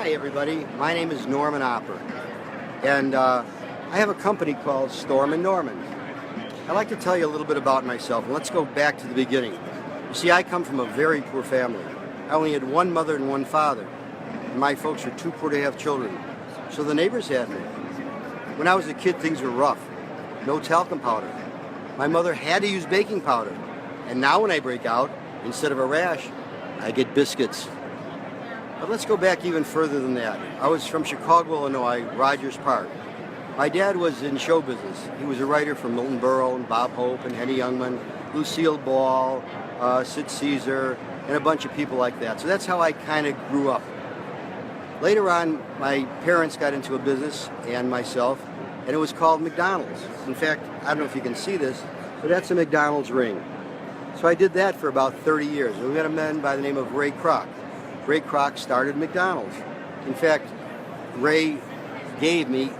Hi everybody, my name is Norman Opper, and I have a company called Stormin. I'd like to tell you a little bit about myself, and let's go back to the beginning. You see, I come from a very poor family. I only had one mother and one father, and my folks were too poor to have children, so the neighbors had me. When I was a kid, things were rough. No talcum powder. My mother had to use baking powder, and now when I break out, instead of a rash, I get biscuits. But let's go back even further than that. I was from Chicago, Illinois, Rogers Park. My dad was in show business. He was a writer for Milton Berle and Bob Hope and Henny Youngman, Lucille Ball, Sid Caesar, and a bunch of people like that. So that's how I kind of grew up. Later on, my parents got into a business, and myself, and it was called McDonald's. In fact, I don't know if you can see this, but that's a McDonald's ring. So I did that for about 30 years. We met a man by the name of Ray Kroc. Ray Kroc started McDonald's. In fact, Ray gave me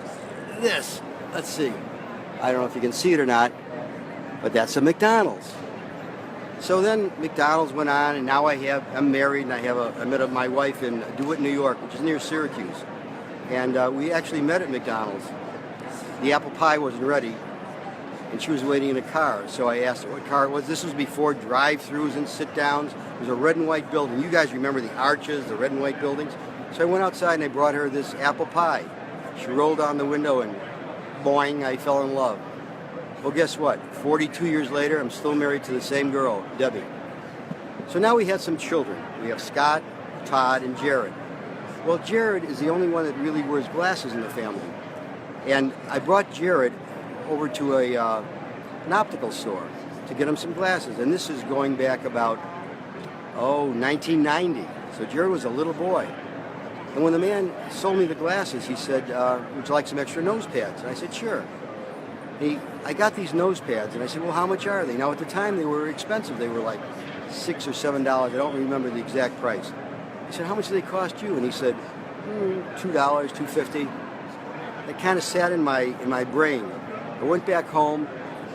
this. Let's see. I don't know if you can see it or not, but that's a McDonald's. So then McDonald's went on, and now I'm married, and I met my wife in DeWitt, New York, which is near Syracuse. And we actually met at McDonald's. The apple pie wasn't ready, and she was waiting in a car. So I asked her what car it was. This was before drive-thrus and sit-downs. It was a red and white building. You guys remember the arches, the red and white buildings? So I went outside and I brought her this apple pie. She rolled down the window and boing, I fell in love. Well, guess what? 42 years later, I'm still married to the same girl, Debbie. So now we had some children. We have Scott, Todd, and Jared. Well, Jared is the only one that really wears glasses in the family. And I brought Jared over to an optical store to get him some glasses. And this is going back about, 1990. So Jared was a little boy. And when the man sold me the glasses, he said, would you like some extra nose pads? And I said, sure. I got these nose pads, and I said, well, how much are they? Now, at the time, they were expensive. They were like $6 or $7. I don't remember the exact price. I said, how much do they cost you? And he said, $2, $2.50. It kind of sat in my brain. I went back home,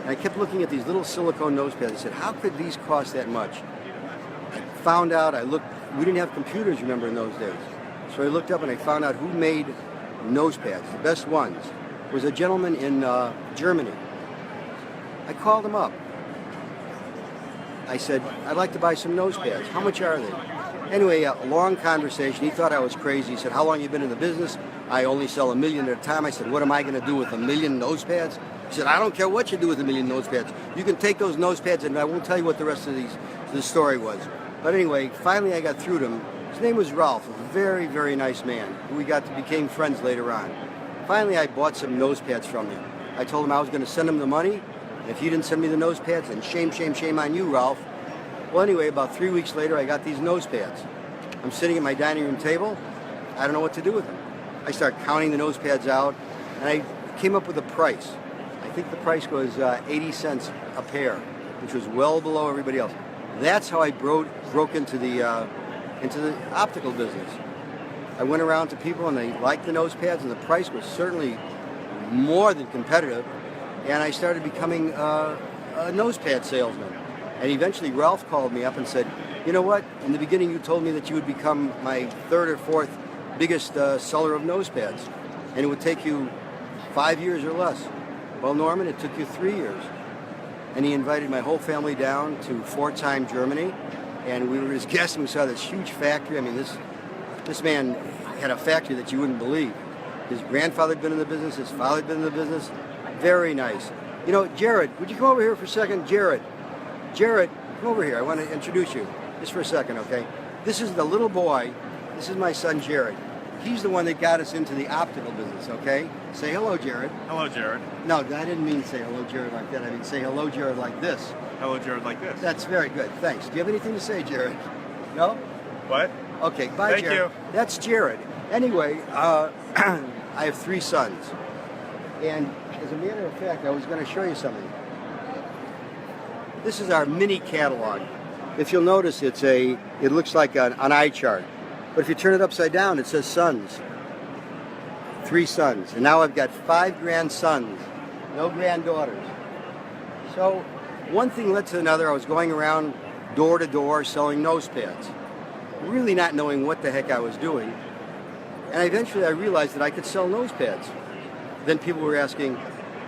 and I kept looking at these little silicone nose pads. I said, how could these cost that much? I found out, we didn't have computers, remember, in those days. So I looked up and I found out who made nose pads, the best ones. It was a gentleman in Germany. I called him up. I said, I'd like to buy some nose pads. How much are they? Anyway, a long conversation. He thought I was crazy. He said, how long have you been in the business? I only sell 1 million at a time. I said, what am I going to do with 1 million nose pads? He said, I don't care what you do with 1 million nose pads. You can take those nose pads, and I won't tell you what the rest of the story was. But anyway, finally I got through to him. His name was Ralph, a very, very nice man. We became friends later on. Finally, I bought some nose pads from him. I told him I was going to send him the money, and if he didn't send me the nose pads, then shame, shame, shame on you, Ralph. Well, anyway, about 3 weeks later, I got these nose pads. I'm sitting at my dining room table. I don't know what to do with them. I start counting the nose pads out, and I came up with a price. I think the price was 80 cents a pair, which was well below everybody else. That's how I broke into the optical business. I went around to people, and they liked the nose pads, and the price was certainly more than competitive. And I started becoming a nose pad salesman. And eventually Ralph called me up and said, you know what? In the beginning you told me that you would become my third or fourth biggest seller of nose pads. And it would take you 5 years or less. Well, Norman, it took you 3 years. And he invited my whole family down to Pforzheim, Germany. And we were his guests, and we saw this huge factory. I mean, this man had a factory that you wouldn't believe. His grandfather had been in the business. His father had been in the business. Very nice. You know, Jared, would you come over here for a second? Jared, come over here. I want to introduce you just for a second, okay? This is the little boy. This is my son, Jared. He's the one that got us into the optical business, okay? Say hello, Jared. Hello, Jared. No, I didn't mean say hello, Jared, like that. I mean say hello, Jared, like this. Hello, Jared, like this. That's very good. Thanks. Do you have anything to say, Jared? No? What? Okay, bye, Thank Jared. you. That's Jared. Anyway, I have 3 sons. And as a matter of fact, I was going to show you something. This is our mini catalog. If you'll notice, it looks like an eye chart. But if you turn it upside down, it says sons. 3 sons. And now I've got 5 grandsons, no granddaughters. So one thing led to another. I was going around door to door selling nose pads, really not knowing what the heck I was doing. And eventually I realized that I could sell nose pads. Then people were asking, do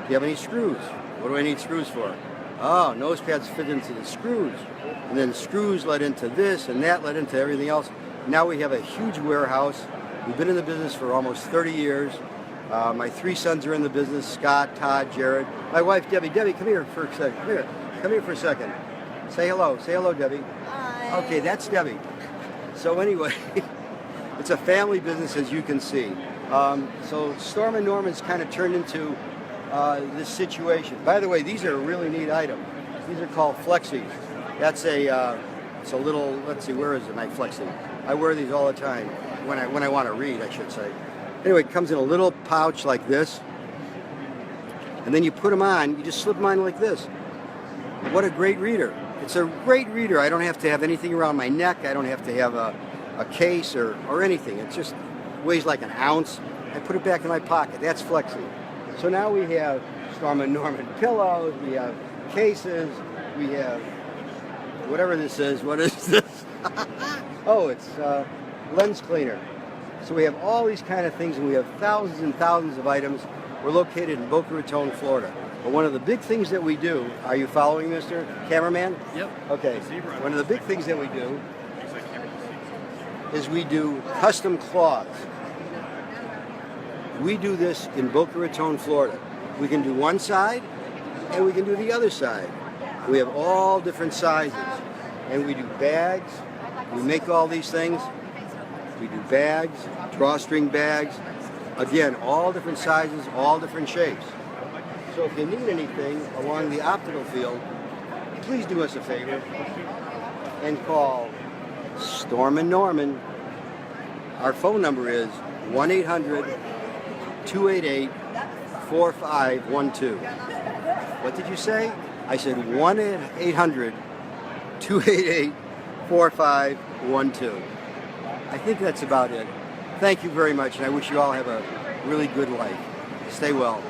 you have any screws? What do I need screws for? Oh, nose pads fit into the screws. And then screws led into this, and that led into everything else. Now we have a huge warehouse. We've been in the business for almost 30 years. My 3 sons are in the business, Scott, Todd, Jared. My wife, Debbie. Debbie, come here for a second. Come here. Come here for a second. Say hello. Say hello, Debbie. Hi. Okay, that's Debbie. So anyway, it's a family business, as you can see. So Stormin Norman's kind of turned into this situation. By the way, these are a really neat item. These are called Flexies. That's it's a little, let's see, where is it, my Flexi? I wear these all the time, when I want to read, I should say. Anyway, it comes in a little pouch like this. And then you put them on, you just slip them on like this. What a great reader. It's a great reader. I don't have to have anything around my neck. I don't have to have a case or anything. It just weighs like an ounce. I put it back in my pocket. That's Flexi. So now we have Stormin Norman pillows, we have cases, we have whatever this is. What is this? Oh, it's lens cleaner. So we have all these kind of things, and we have thousands and thousands of items. We're located in Boca Raton, Florida. But one of the big things that we do, are you following, Mr. Cameraman? Yep. Okay. One of the big things that we do is we do custom cloths. We do this in Boca Raton, Florida. We can do one side, and we can do the other side. We have all different sizes, and we do bags. We make all these things. We do bags, drawstring bags. Again, all different sizes, all different shapes. So if you need anything along the optical field, please do us a favor and call Stormin Norman. Our phone number is 1-800-288-4512. What did you say? I said 1-800-288-4512. I think that's about it. Thank you very much, and I wish you all have a really good life. Stay well.